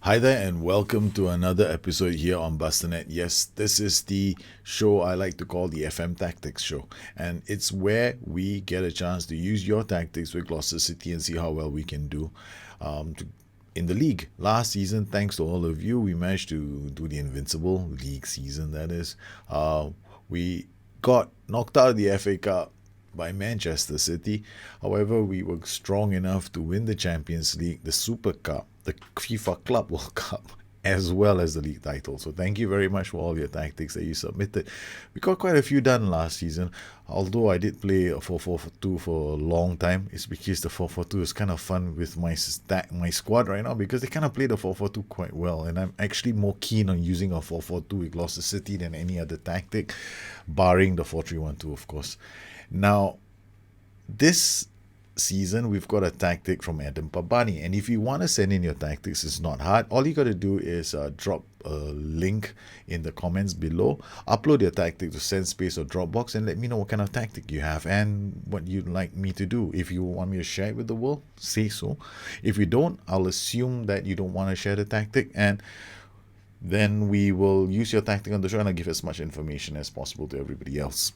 Hi there, and welcome to another episode here on Bustthenet. Yes, this is the show I like to call the FM Tactics Show, and it's where we get a chance to use your tactics with Gloucester City and see how well we can do in the league. Last season, thanks to all of you, we managed to do the invincible league season, that is. We got knocked out of the FA Cup by Manchester City. However, we were strong enough to win the Champions League, the Super Cup, the FIFA Club World Cup, as well as the league title. So thank you very much for all your tactics that you submitted. We got quite a few done last season. Although I did play a 4-4-2 for a long time, it's because the 4-4-2 is kind of fun with my squad right now, because they kind of play the 4-4-2 quite well, and I'm actually more keen on using a 4-4-2 with Gloucester City than any other tactic, barring the 4-3-1-2, of course. Now, this season we've got a tactic from Adam Pabani, and if you want to send in your tactics, it's not hard. All you got to do is drop a link in the comments below, upload your tactic to SendSpace or Dropbox, and let me know what kind of tactic you have and what you'd like me to do. If you want me to share it with the world, say so. If you don't, I'll assume that you don't want to share the tactic, and then we will use your tactic on the show, and I'll give as much information as possible to everybody else.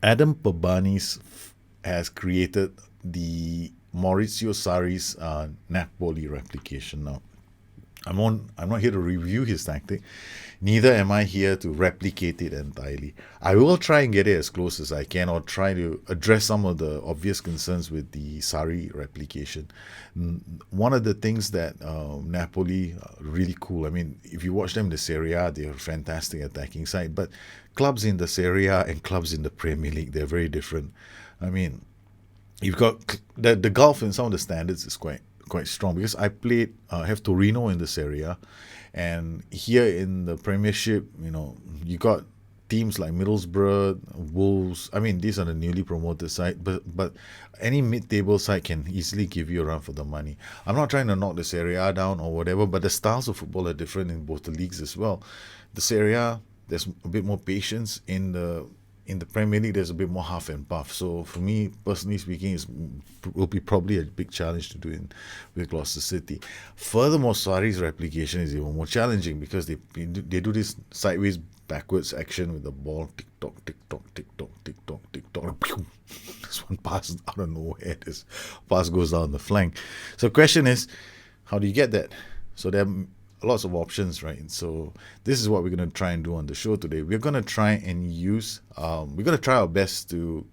Adam Pabani has created the Maurizio Sarri's Napoli replication. Now, I'm not here to review his tactic, neither am I here to replicate it entirely. I will try and get it as close as I can, or try to address some of the obvious concerns with the Sarri replication. One of the things that Napoli really cool. I mean, if you watch them in the Serie A, they're a fantastic attacking side, but clubs in the Serie A and clubs in the Premier League, they're very different. I mean, you've got the gulf in some of the standards is quite strong, because I have Torino in the Serie A, and here in the Premiership, you got teams like Middlesbrough, Wolves. I mean, these are the newly promoted side, but any mid-table side can easily give you a run for the money. I'm not trying to knock the Serie A down or whatever, but the styles of football are different in both the leagues as well. The Serie A, there's a bit more patience. In the Premier League, there's a bit more half and puff. So for me, personally speaking, it will be probably a big challenge to do with Gloucester City. Furthermore, Sarri's replication is even more challenging, because they do this sideways backwards action with the ball, tick tock, tick tock, tick tock, tick tock, tick tock. This one passes out of nowhere. This pass goes down the flank. So the question is, how do you get that? So there are lots of options, right? So this is what we're going to try and do on the show today. We're going to try and we're going to try our best to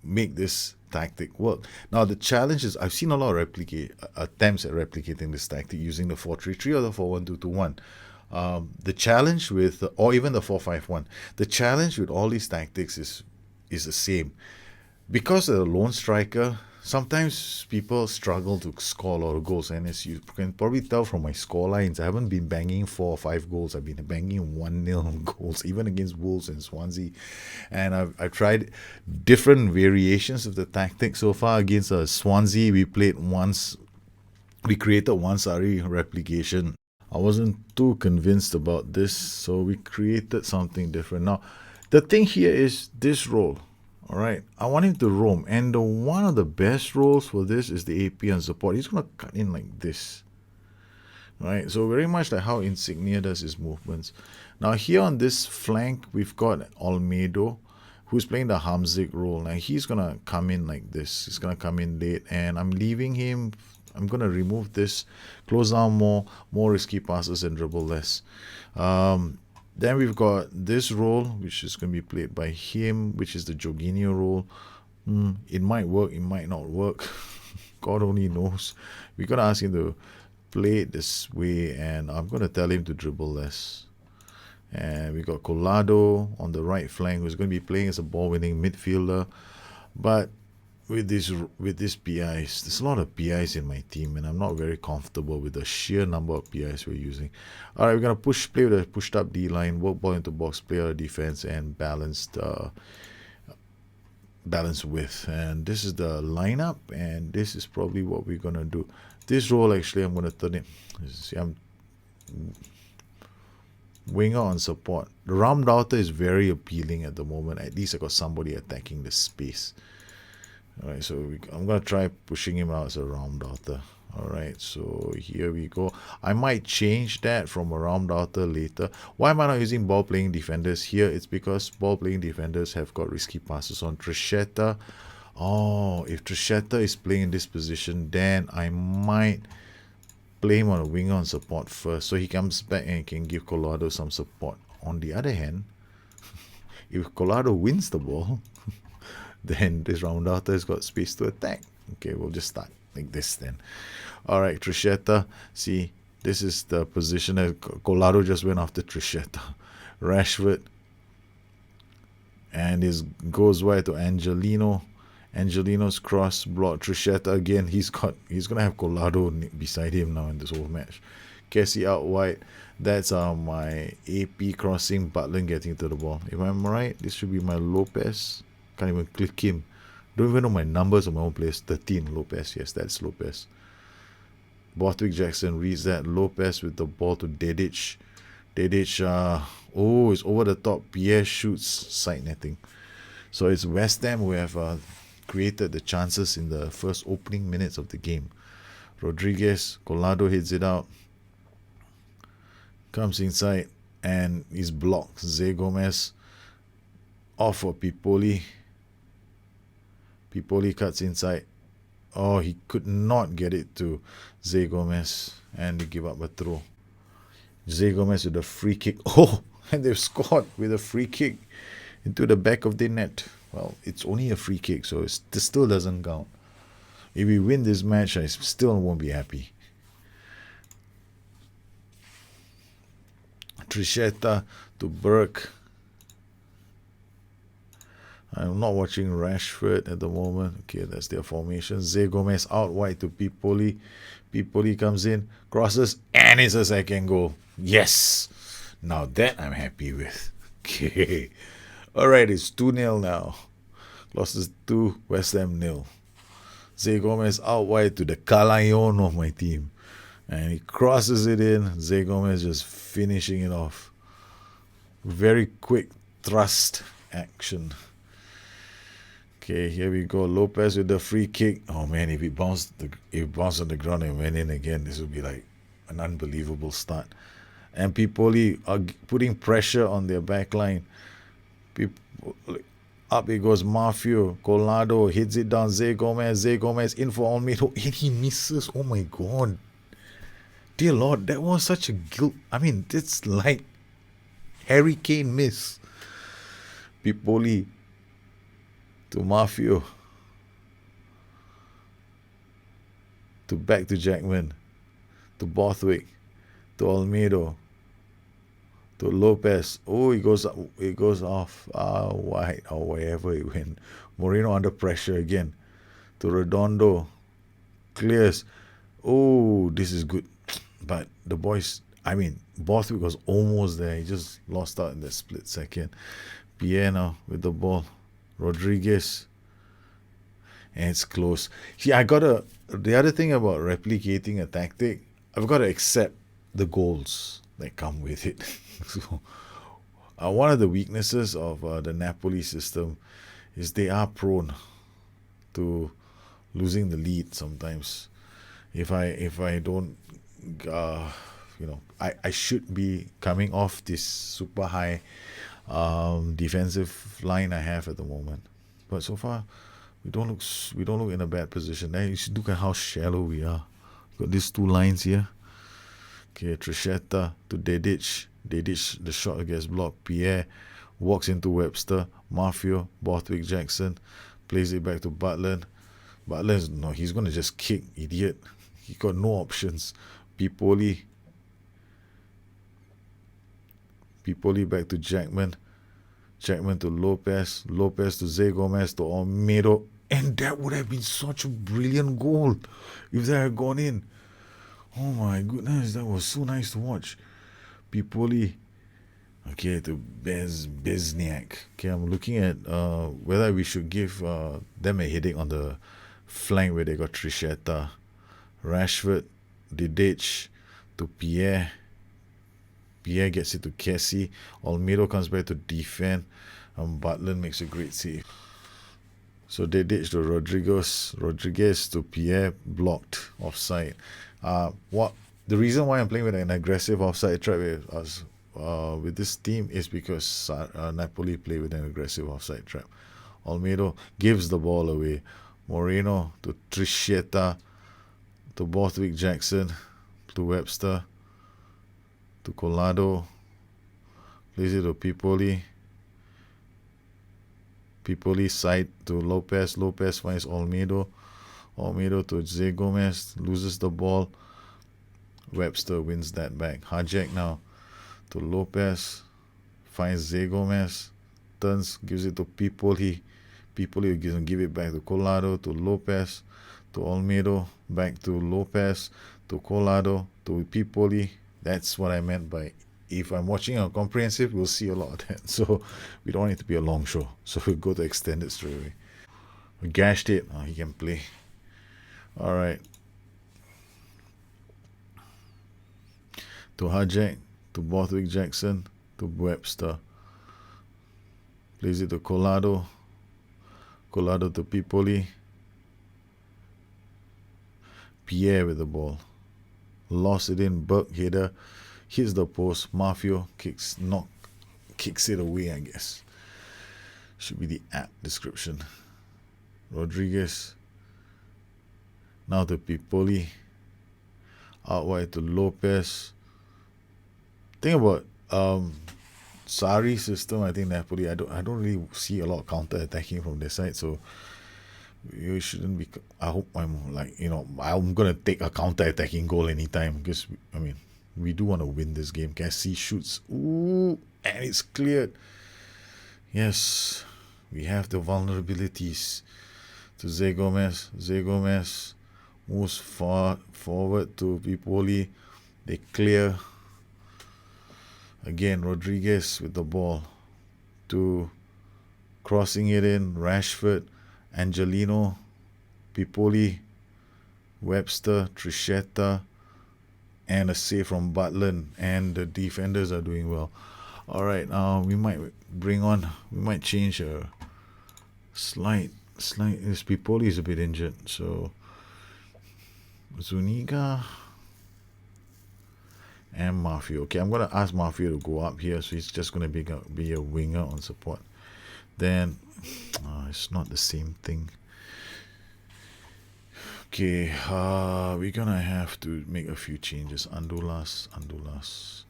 make this tactic work. Now, the challenge is, I've seen a lot of attempts at replicating this tactic using the 4-3-3 or the 4-1-2-1. The challenge with, or even the 4-5-1, the challenge with all these tactics is the same. Because of the lone striker, sometimes people struggle to score a lot of goals, and as you can probably tell from my score lines, I haven't been banging 4 or 5 goals. I've been banging 1-0 goals, even against Wolves and Swansea. And I've tried different variations of the tactic so far. Against Swansea, we created one Sarri replication. I wasn't too convinced about this, so we created something different. Now, the thing here is this role. All right, I want him to roam, and one of the best roles for this is the AP and support. He's going to cut in like this. All right, so very much like how Insignia does his movements. Now here on this flank, we've got Olmedo, who's playing the Hamsik role. Now he's going to come in like this. He's going to come in late, and I'm leaving him. I'm going to remove this, close down more risky passes and dribble less. Then we've got this role, which is going to be played by him, which is the Jorginho role. It might work, it might not work. God only knows. We're going to ask him to play it this way, and I'm going to tell him to dribble less. And we got Colado on the right flank, who's going to be playing as a ball-winning midfielder. But with these PIs, there's a lot of PIs in my team, and I'm not very comfortable with the sheer number of PIs we're using. All right, we're going to play with a pushed up D-line, work ball into box, play our defense, and balanced width. And this is the lineup, and this is probably what we're going to do. This role, actually, I'm going to turn it. See, I'm winger on support. The round router is very appealing at the moment. At least I got somebody attacking the space. Alright, so I'm going to try pushing him out as a round router. All right, so here we go. I might change that from around outer later. Why am I not using ball playing defenders here? It's because ball playing defenders have got risky passes on Trishetta. Oh, if Trishetta is playing in this position, then I might play him on a winger on support first, so he comes back and can give Collado some support. On the other hand, if Collado wins the ball, then this round outer has got space to attack. Okay, we'll just start like this then. All right, Trishetta. See, this is the position that Collado just went after Trishetta. Rashford. And this goes wide to Angelino. Angelino's cross block. Trishetta again. He's gonna have Collado beside him now in this whole match. Cassie out wide. That's my AP crossing. Butland getting to the ball. If I'm right, this should be my Lopez. Can't even click him. Don't even know my numbers of my own players. 13 Lopez. Yes, that's Lopez. Borthwick Jackson reads that. Lopez with the ball to Dedic. Dedic, it's over the top. Pierre shoots, side netting. So it's West Ham who have created the chances in the first opening minutes of the game. Rodriguez, Collado hits it out. Comes inside and is blocked. Zé Gomez off for Pipoli. Pipoli cuts inside. Oh, he could not get it to Zé Gomez, and they give up a throw. Zé Gomez with a free kick. Oh, and they've scored with a free kick into the back of the net. Well, it's only a free kick, so this still doesn't count. If we win this match, I still won't be happy. Trishetta to Burke. I'm not watching Rashford at the moment. Okay, that's their formation. Zé Gomez out wide to Pipoli. Pipoli comes in, crosses, and it's a second goal. Yes! Now that I'm happy with. Okay. Alright, it's 2-0 now. Losses 2, West Ham 0. Zé Gomez out wide to the Calayon of my team. And he crosses it in. Zé Gomez just finishing it off. Very quick thrust action. Okay, here we go. Lopez with the free kick. Oh man, if it bounced on the ground and went in again, this would be like an unbelievable start. And Pipoli are putting pressure on their back line. Up it goes Mafio. Collado hits it down. Zé Gomez in for Almeida. And he misses. Oh my god. Dear Lord, that was such a guilt. I mean, it's like Harry Kane miss. Pipoli to Mafio. Back to Jackman. To Borthwick. To Almeida. To Lopez. Oh, it goes off wide or wherever it went. Moreno under pressure again. To Redondo. Clears. Oh, this is good. But the boys, Borthwick was almost there. He just lost out in the split second. Pierre now with the ball. Rodriguez. And it's close. See, the other thing about replicating a tactic, I've got to accept the goals that come with it. So, one of the weaknesses of the Napoli system is they are prone to losing the lead sometimes. If I don't, I should be coming off this super high defensive line I have at the moment, but so far we don't look in a bad position. You should look at how shallow we are. Got these two lines here. Okay, Trishetta to Dedic. Dedic, the shot gets blocked. Pierre walks into Webster. Mafio, Borthwick Jackson plays it back to Butland. He's going to just kick, idiot. He got no options. Pipoli back to Jackman. Jackman to Lopez. Lopez to Zé Gomez to Almeida. And that would have been such a brilliant goal if that had gone in. Oh my goodness, that was so nice to watch. Pipoli. Okay, to Bezniak. Okay, I'm looking at whether we should give them a headache on the flank where they got Trishetta. Rashford, Dedic to Pierre. Pierre gets it to Cassie. Almeida comes back to defend. Butland makes a great save. So they ditched to Rodriguez to Pierre, blocked, offside. What the reason why I'm playing with an aggressive offside trap with us with this team is because Napoli play with an aggressive offside trap. Olmedo gives the ball away. Moreno to Triscietta, to Borthwick Jackson, to Webster, to Collado, plays it to Pipoli. Pipoli side to Lopez. Lopez finds Olmedo. Olmedo to Zé Gomez, loses the ball. Webster wins that back. Hajek now to Lopez, finds Zé Gomez, turns, gives it to Pipoli. Pipoli will give it back to Collado, to Lopez, to Olmedo, back to Lopez, to Collado, to Pipoli. That's what I meant by, if I'm watching a comprehensive, we'll see a lot of that. So we don't want it to be a long show. So we'll go to extended straight away. We gashed it. Oh, he can play. All right. To Hajek, to Borthwick Jackson, to Webster. Plays it to Collado. Collado to Pipoli. Pierre with the ball. Lost it in. Burke header. Hits the post. Mafio kicks it away, I guess. Should be the app description. Rodriguez. Now to Pipoli. Out wide to Lopez. Think about Sarri system. I think Napoli, I don't really see a lot of counter attacking from their side, so you shouldn't be. I hope I'm I'm gonna take a counter attacking goal anytime, because we do want to win this game. Cassie shoots, ooh, and it's cleared. Yes, we have the vulnerabilities. To Zé Gomez. Zé Gomez moves forward to Pipoli. They clear. Again, Rodriguez with the ball, to crossing it in, Rashford, Angelino, Pipoli, Webster, Triscietta, and a save from Butland, and the defenders are doing well. All right, now we might change a slight. This Pipoli is a bit injured, so Zuniga and Mafio. Okay, I'm going to ask Mafio to go up here, so he's just going to be a winger on support. Then, it's not the same thing. Okay, we're going to have to make a few changes. Andulas.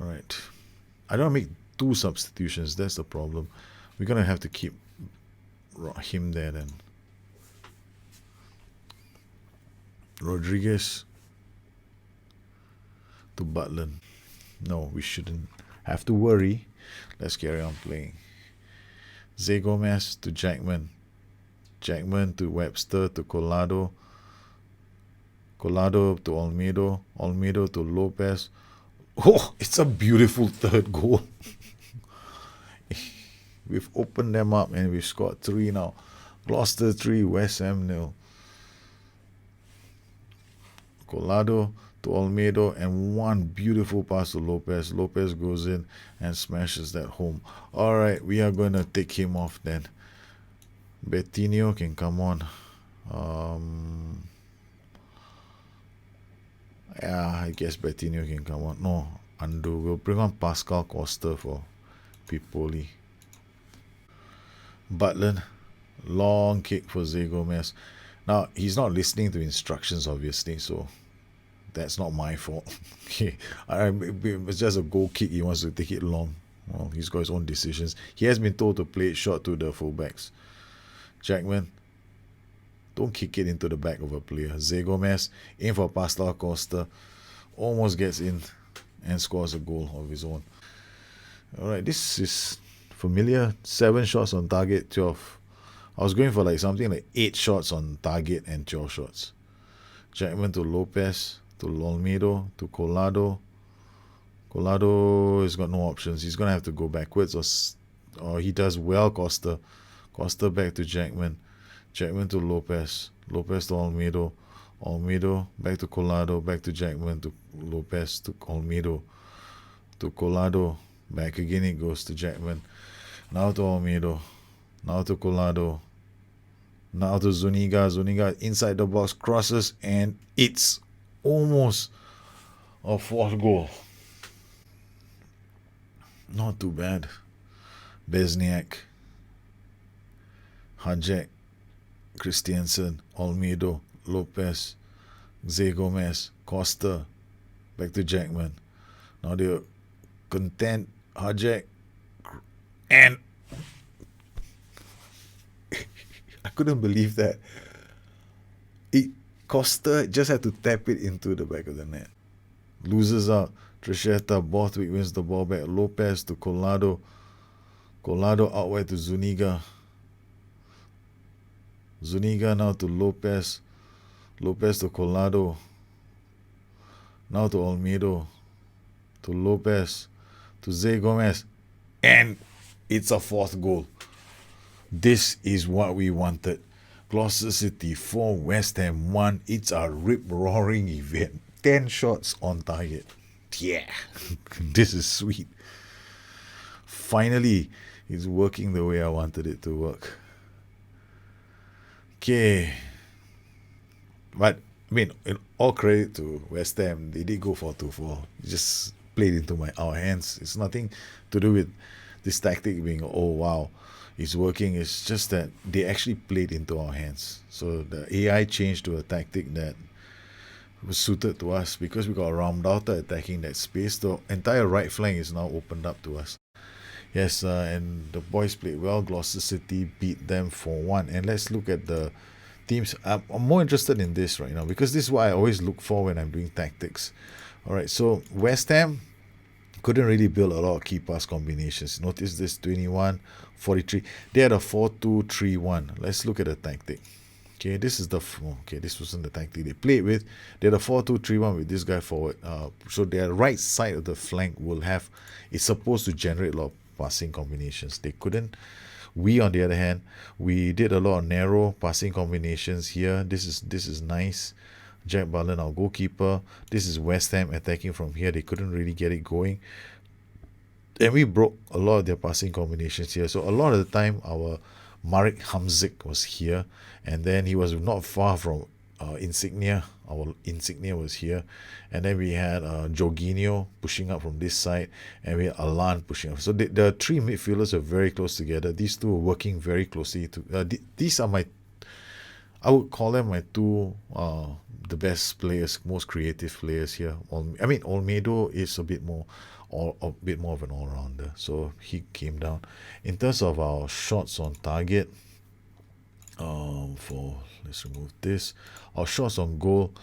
Alright. I don't make two substitutions, that's the problem. We're going to have to keep him there then. Rodriguez to Butland. No, we shouldn't have to worry. Let's carry on playing. Zé Gomez to Jackman. Jackman to Webster to Collado. Collado to Olmedo. Olmedo to Lopez. Oh, it's a beautiful third goal. We've opened them up and we've scored 3 now. Gloucester 3, West Ham 0. Collado to Olmedo, and one beautiful pass to Lopez. Lopez goes in and smashes that home. All right, we are going to take him off then. Bettinho can come on. I guess Bettinho can come on. No, undo. We'll bring on Pascal Costa for Pipoli. Butland, long kick for Zé Gomez. Now, he's not listening to instructions, obviously, so that's not my fault. Okay, it's just a goal kick. He wants to take it long. Well, he's got his own decisions. He has been told to play it short to the fullbacks. Jackman, don't kick it into the back of a player. Zé Gomez, in for Pascal Costa, almost gets in and scores a goal of his own. Alright, this is familiar. 7 shots on target, 12. I was going for something like 8 shots on target and 12 shots. Jackman to Lopez, to Olmedo, to Collado. Collado has got no options. He's going to have to go backwards, or he does well. Costa back to Jackman. Jackman to Lopez. Lopez to Olmedo. Olmedo back to Collado. Back to Jackman to Lopez to Olmedo. To Collado. Back again it goes to Jackman. Now to Olmedo. Now to Collado. Now to Zuniga. Zuniga inside the box, crosses, and it's almost a fourth goal. Not too bad. Besniak, Hajek, Christiansen, Olmedo, Lopez, Zé Gomez, Costa, back to Jackman. Now they're content. Hajek, and I couldn't believe that. Costa just had to tap it into the back of the net. Loses out. Trisheta, Borthwick wins the ball back. Lopez to Colado. Colado out wide to Zuniga. Zuniga now to Lopez. Lopez to Colado. Now to Olmedo. To Lopez. To Zé Gomez. And it's a fourth goal. This is what we wanted. Gloucester City 4, West Ham 1. It's a rip-roaring event. 10 shots on target. Yeah, this is sweet. Finally, it's working the way I wanted it to work. Okay. But, I mean, in all credit to West Ham, they did go for 2-4. Just played into our hands. It's nothing to do with this tactic being, oh, wow, it's working. It's just that they actually played into our hands. So the AI changed to a tactic that was suited to us because we got Ramdauta attacking that space. The entire right flank is now opened up to us. Yes, and the boys played well. Gloucester City beat them 4-1. And let's look at the teams. I'm more interested in this right now because this is what I always look for when I'm doing tactics. All right, so West Ham couldn't really build a lot of key pass combinations. Notice this 21, 43. They had a 4-2-3-1. Let's look at the tactic. Okay, this wasn't the tactic they played with. They had a 4-2-3-1 with this guy forward. So their right side of the flank is supposed to generate a lot of passing combinations. They couldn't. We, on the other hand, we did a lot of narrow passing combinations here. This is nice. Jack Butland, our goalkeeper. This is West Ham attacking from here. They couldn't really get it going. And we broke a lot of their passing combinations here. So a lot of the time, our Marek Hamsik was here, and then he was not far from Insignia. Our Insignia was here, and then we had Jorginho pushing up from this side, and we had Alan pushing up. So the three midfielders are very close together. These two are working very closely. These are I would call them my two the best players, most creative players here. Olmedo is a bit more of an all-rounder, so he came down. In terms of our shots on target, let's remove this. Our shots on goal,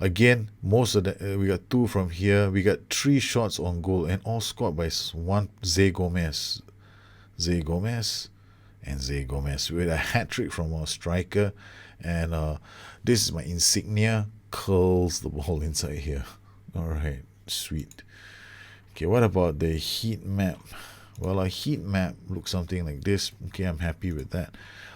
again, most of the we got 2 from here. We got 3 shots on goal, and all scored by one Zé Gomez, and Zé Gomez with a hat trick from our striker. And this is my Insignia, curls the ball inside here. All right, sweet. Okay, what about the heat map? Well, a heat map looks something like this. Okay, I'm happy with that.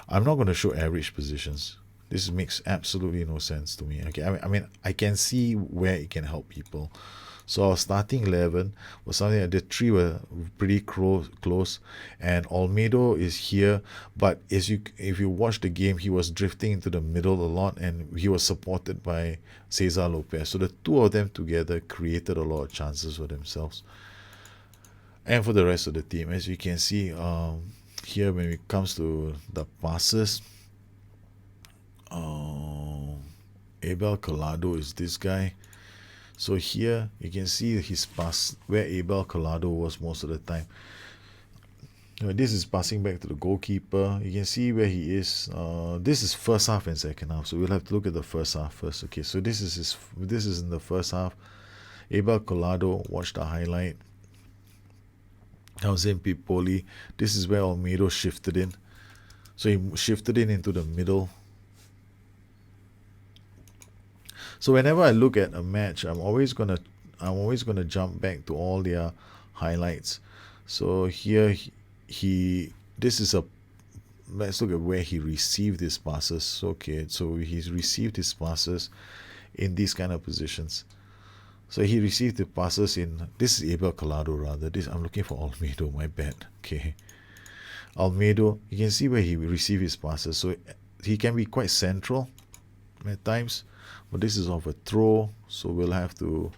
I'm not going to show average positions. This makes absolutely no sense to me. Okay, I mean, I can see where it can help people. So our starting 11 was something like the 3 were pretty close, and Olmedo is here. But if you watch the game, he was drifting into the middle a lot, and he was supported by Cesar Lopez. So the 2 of them together created a lot of chances for themselves and for the rest of the team. As you can see here, when it comes to the passes, Abel Collado is this guy. So here you can see his pass where Abel Collado was most of the time. This is passing back to the goalkeeper. You can see where he is. This is first half and second half, so we'll have to look at the first half first. Okay, so this is in the first half. Abel Collado, watch the highlight. Jose Pipoli. This is where Olmedo shifted in. So he shifted in into the middle. So whenever I look at a match, I'm always gonna jump back to all their highlights. So here let's look at where he received his passes. Okay, so he's received his passes in these kind of positions. So he received the passes in, this is Abel Collado rather. I'm looking for Olmedo, my bad. Okay. Olmedo, you can see where he received his passes. So he can be quite central at times, but this is off a throw, so we'll have to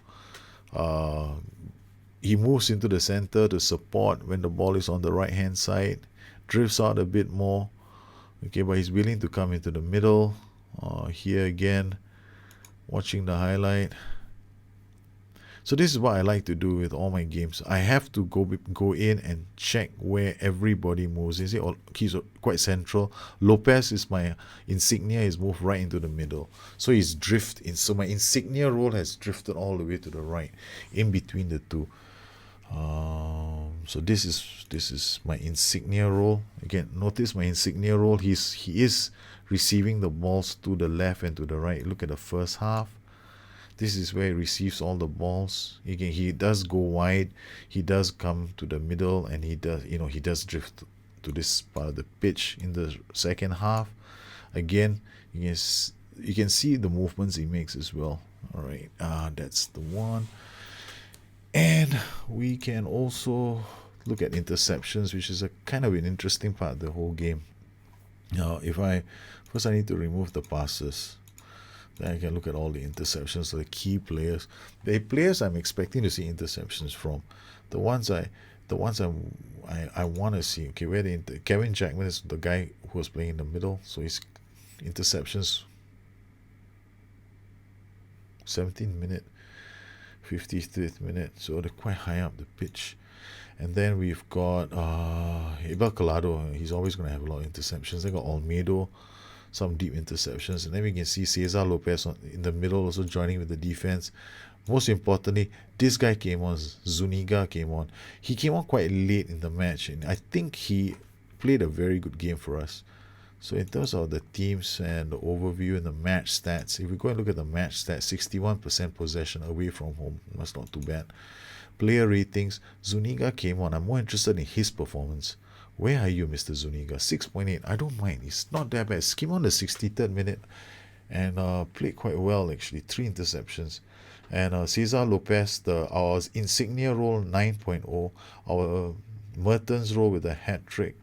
he moves into the center to support when the ball is on the right hand side, drifts out a bit more, okay, but he's willing to come into the middle. Here again, watching the highlight. So this is what I like to do with all my games. I have to go in and check where everybody moves. You see, he's quite central. Lopez is my insignia. He's moved right into the middle. So he's drifted. So my insignia role has drifted all the way to the right, in between the two. So this is my insignia role. Again, notice my insignia role. He is receiving the balls to the left and to the right. Look at the first half. This is where he receives all the balls. Again, he does go wide, he does come to the middle, and he does drift to this part of the pitch in the second half. Again, you can see the movements he makes as well. All right, that's the one. And we can also look at interceptions, which is a kind of an interesting part of the whole game. Now, I need to remove the passes. Then I can look at all the interceptions, so the key players. The players I'm expecting to see interceptions from. The ones I want to see. Okay, where Kevin Jackman is the guy who was playing in the middle, so his interceptions 17th minute, 53rd minute, so they're quite high up the pitch. And then we've got Abel Collado. He's always going to have a lot of interceptions. They got Olmedo, some deep interceptions, and then we can see Cesar Lopez in the middle also joining with the defense. Most importantly, this guy came on, Zuniga came on. He came on quite late in the match, and I think he played a very good game for us. So in terms of the teams and the overview and the match stats, if we go and look at the match stats, 61% possession away from home, that's not too bad. Player ratings, Zuniga came on. I'm more interested in his performance. Where are you, Mr. Zuniga? 6.8. I don't mind. It's not that bad. Came on the 63rd minute and played quite well, actually. 3 interceptions. And Cesar Lopez, our insignia role, 9.0. Our Mertens role with a hat trick.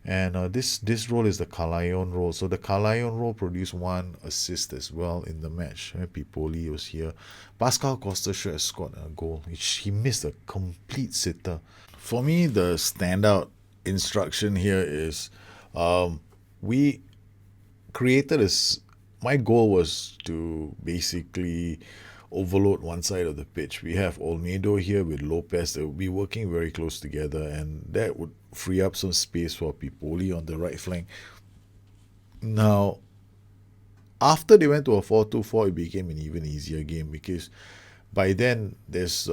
And this role is the Calayon role. So the Calayon role produced 1 assist as well in the match. Pipoli was here. Pascal Costa should have scored a goal. He missed a complete sitter. For me, the standout instruction here is we created this. My goal was to basically overload one side of the pitch. We have Olmedo here with Lopez. They will be working very close together, and that would free up some space for Pipoli on the right flank. Now, after they went to a 4-2-4, it became an even easier game, because by then this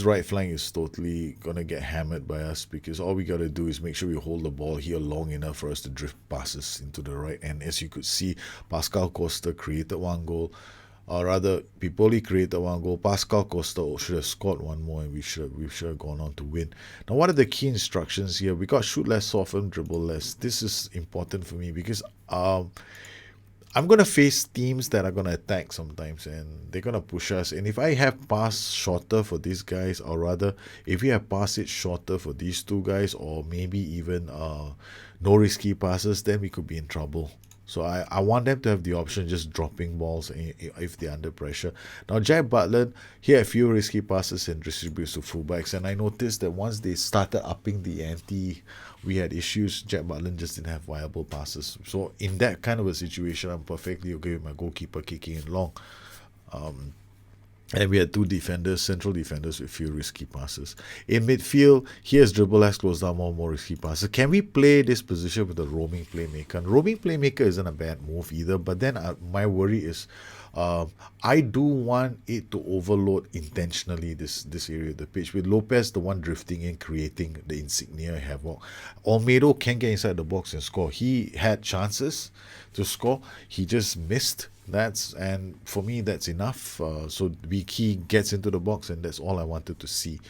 right flank is totally gonna get hammered by us, because all we gotta do is make sure we hold the ball here long enough for us to drift passes into the right. And as you could see, Pascal Costa created 1 goal, or rather Pipoli created 1 goal. Pascal Costa should have scored 1 more, and we should have gone on to win. Now, what are the key instructions here? We got shoot less, soften, dribble less. This is important for me, because I'm going to face teams that are going to attack sometimes, and they're going to push us. And if I have pass shorter for these guys, or rather, if we have pass it shorter for these 2 guys, or maybe even no risky passes, then we could be in trouble. So I want them to have the option just dropping balls if they're under pressure. Now, Jack Butland, he had a few risky passes and distributes to fullbacks. And I noticed that once they started upping the ante, we had issues. Jack Butland just didn't have viable passes. So in that kind of a situation, I'm perfectly okay with my goalkeeper kicking it long. And we had 2 defenders, central defenders, with few risky passes. In midfield, here's dribble has closed down more risky passes. Can we play this position with a roaming playmaker? And roaming playmaker isn't a bad move either, but then my worry is I do want it to overload intentionally this area of the pitch, with Lopez the one drifting in, creating the insignia havoc. Olmedo can get inside the box and score. He had chances to score, he just missed. And for me, that's enough. So he gets into the box, and that's all I wanted to see.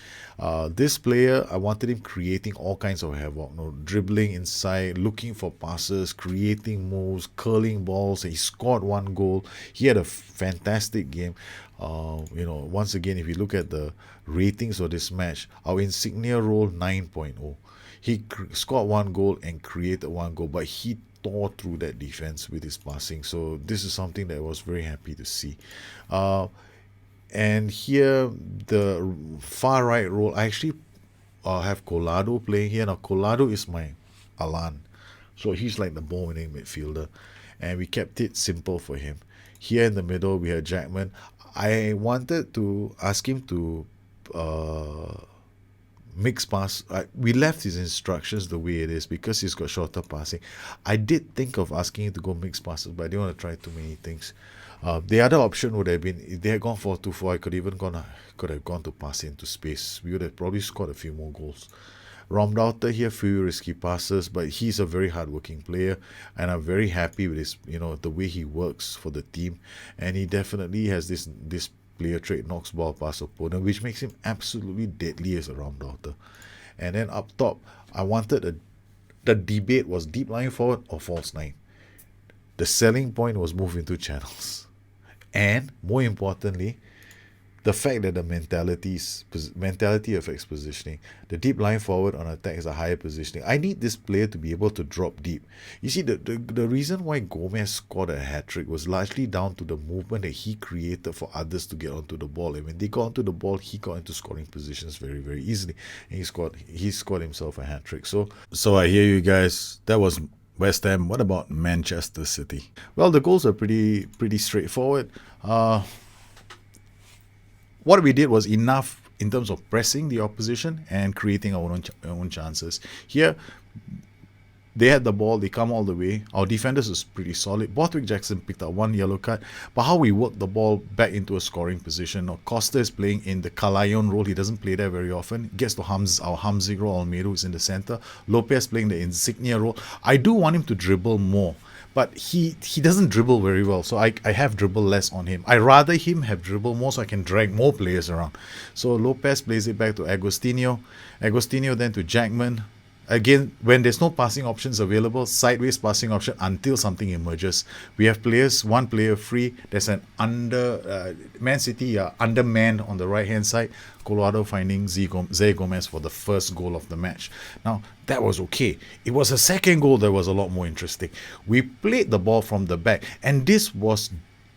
This player, I wanted him creating all kinds of havoc, dribbling inside, looking for passes, creating moves, curling balls. He scored 1 goal. He had a fantastic game. Once again, if you look at the ratings of this match, our insignia role 9.0. He scored 1 goal and created 1 goal, but he tore through that defense with his passing. So this is something that I was very happy to see. And here, the far right role, I actually have Collado playing here. Now, Collado is my Alan. So he's like the ball-winning midfielder. And we kept it simple for him. Here in the middle, we had Jackman. I wanted to ask him to mix pass. We left his instructions the way it is because he's got shorter passing. I did think of asking him to go mix passes, but I didn't want to try too many things. The other option would have been, if they had gone 4-2-4, I could have gone to pass into space. We would have probably scored a few more goals. Romdauter here, few risky passes, but he's a very hardworking player, and I'm very happy with his, the way he works for the team, and he definitely has this player trait, knocks ball past opponent, which makes him absolutely deadly as a Romdauter. And then up top, I wanted the debate was deep lying forward or false nine. The selling point was move into channels. And more importantly, the fact that the mentality affects positioning. The deep line forward on attack is a higher positioning. I need this player to be able to drop deep. You see, the reason why Gomez scored a hat-trick was largely down to the movement that he created for others to get onto the ball. And when they got onto the ball, he got into scoring positions very, very easily. And he scored himself a hat-trick. So I hear you guys. That was West Ham. What about Manchester City? Well, the goals are pretty straightforward. What we did was enough in terms of pressing the opposition and creating our own chances. Here, they had the ball, they come all the way. Our defenders was pretty solid. Borthwick Jackson picked up one yellow card, but how we worked the ball back into a scoring position. Now, Costa is playing in the Calayon role. He doesn't play there very often. Gets to our Hamsik role. Almeida is in the center. Lopez playing the Insignia role. I do want him to dribble more, but he doesn't dribble very well, so I have dribble less on him. I rather him have dribble more so I can drag more players around. So Lopez plays it back to Agostinho then to Jackman. Again, when there's no passing options available, sideways passing option until something emerges. We have one player free. There's an Man City undermanned on the right hand side. Colorado finding Zé Gomez for the first goal of the match. Now, that was okay. It was a second goal that was a lot more interesting. We played the ball from the back, and this was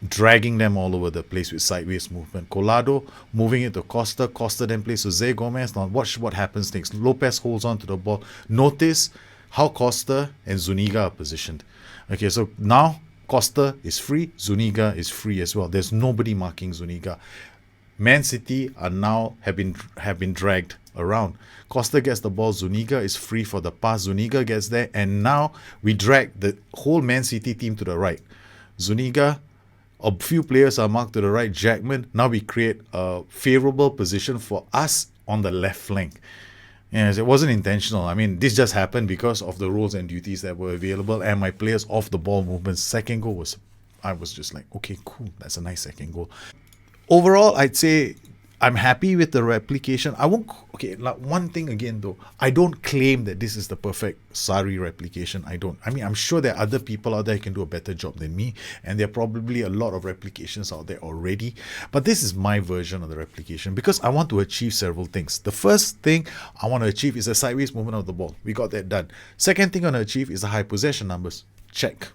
dragging them all over the place with sideways movement. Collado moving it to Costa. Costa then plays to Zé Gomez. Now watch what happens next. Lopez holds on to the ball. Notice how Costa and Zuniga are positioned. Okay, so now Costa is free. Zuniga is free as well. There's nobody marking Zuniga. Man City are now have been dragged around. Costa gets the ball. Zuniga is free for the pass. Zuniga gets there, and now we drag the whole Man City team to the right. Zuniga, a few players are marked to the right. Jackman. Now we create a favorable position for us on the left flank. Yes, it wasn't intentional. I mean, this just happened because of the roles and duties that were available and my players off the ball movements. Second goal I was just like, okay, cool. That's a nice second goal. Overall, I'd say I'm happy with the replication. Like one thing again though, I don't claim that this is the perfect Sarri replication. I mean, I'm sure there are other people out there who can do a better job than me, and there are probably a lot of replications out there already. But this is my version of the replication because I want to achieve several things. The first thing I want to achieve is a sideways movement of the ball. We got that done. Second thing I want to achieve is the high possession numbers. Check.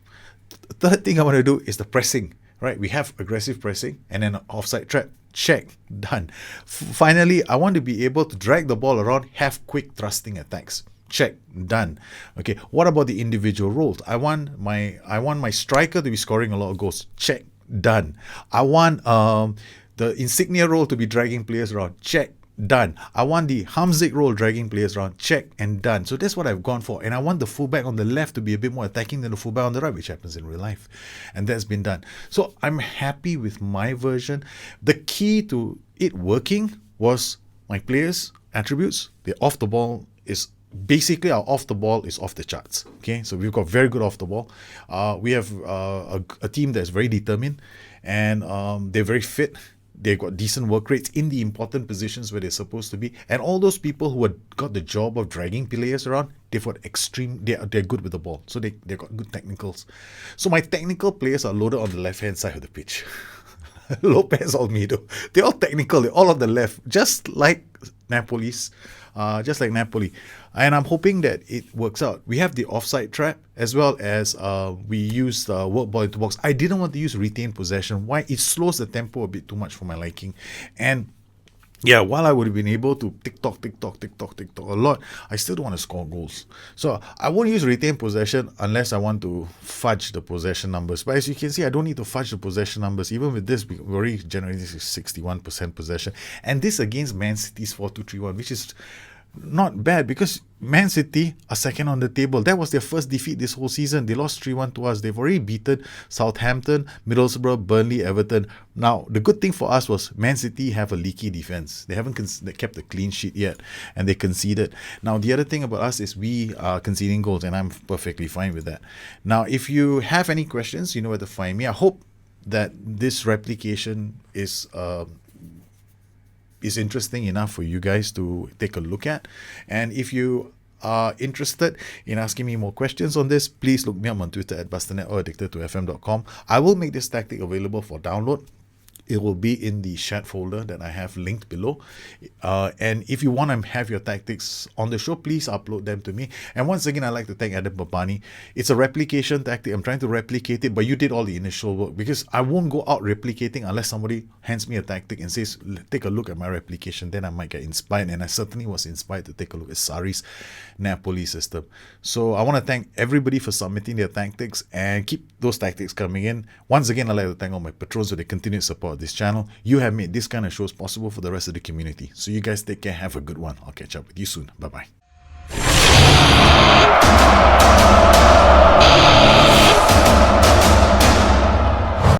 The third thing I want to do is the pressing. Right, we have aggressive pressing and then offside trap. Check, done. Finally, I want to be able to drag the ball around, have quick thrusting attacks. Check, done. Okay, what about the individual roles? I want my striker to be scoring a lot of goals. Check, done. I want the Insignia role to be dragging players around. Check, done. I want the Hamsik role dragging players around. Check and done. So that's what I've gone for. And I want the fullback on the left to be a bit more attacking than the fullback on the right, which happens in real life. And that's been done. So I'm happy with my version. The key to it working was my players' attributes. They're off the ball is basically our off the ball is off the charts. Okay, so we've got very good off the ball. We have a team that's very determined and they're very fit. They've got decent work rates in the important positions where they're supposed to be. And all those people who had got the job of dragging players around, they're good with the ball. So they've got good technicals. So my technical players are loaded on the left-hand side of the pitch. Lopez, Almeida. They're all technical. They're all on the left. Just like Napoli's just like Napoli. And I'm hoping that it works out. We have the offside trap as well as we use work ball into box. I didn't want to use retain possession. Why? It slows the tempo a bit too much for my liking. And yeah, while I would have been able to tick-tock a lot, I still don't want to score goals. So I won't use retain possession unless I want to fudge the possession numbers. But as you can see, I don't need to fudge the possession numbers. Even with this, we're already generating 61% possession. And this against Man City's 4-2-3-1, which is not bad because Man City are second on the table. That was their first defeat this whole season. They lost 3-1 to us. They've already beaten Southampton, Middlesbrough, Burnley, Everton. Now, the good thing for us was Man City have a leaky defense. They haven't they kept a clean sheet yet, and they conceded. Now, the other thing about us is we are conceding goals, and I'm perfectly fine with that. Now, if you have any questions, you know where to find me. I hope that this replication is interesting enough for you guys to take a look at. And if you are interested in asking me more questions on this, please look me up on Twitter at Bustthenet or addictedtofm.com. I will make this tactic available for download. It will be in the chat folder that I have linked below. And if you want to have your tactics on the show, please upload them to me. And once again, I'd like to thank Adam Babani. It's a replication tactic. I'm trying to replicate it, but you did all the initial work because I won't go out replicating unless somebody hands me a tactic and says, take a look at my replication. Then I might get inspired. And I certainly was inspired to take a look at Sarri's Napoli system. So I want to thank everybody for submitting their tactics and keep those tactics coming in. Once again, I'd like to thank all my patrons for their continued support of this channel. You have made this kind of shows possible for the rest of the community. So you guys take care. Have a good one. I'll catch up with you soon. Bye-bye.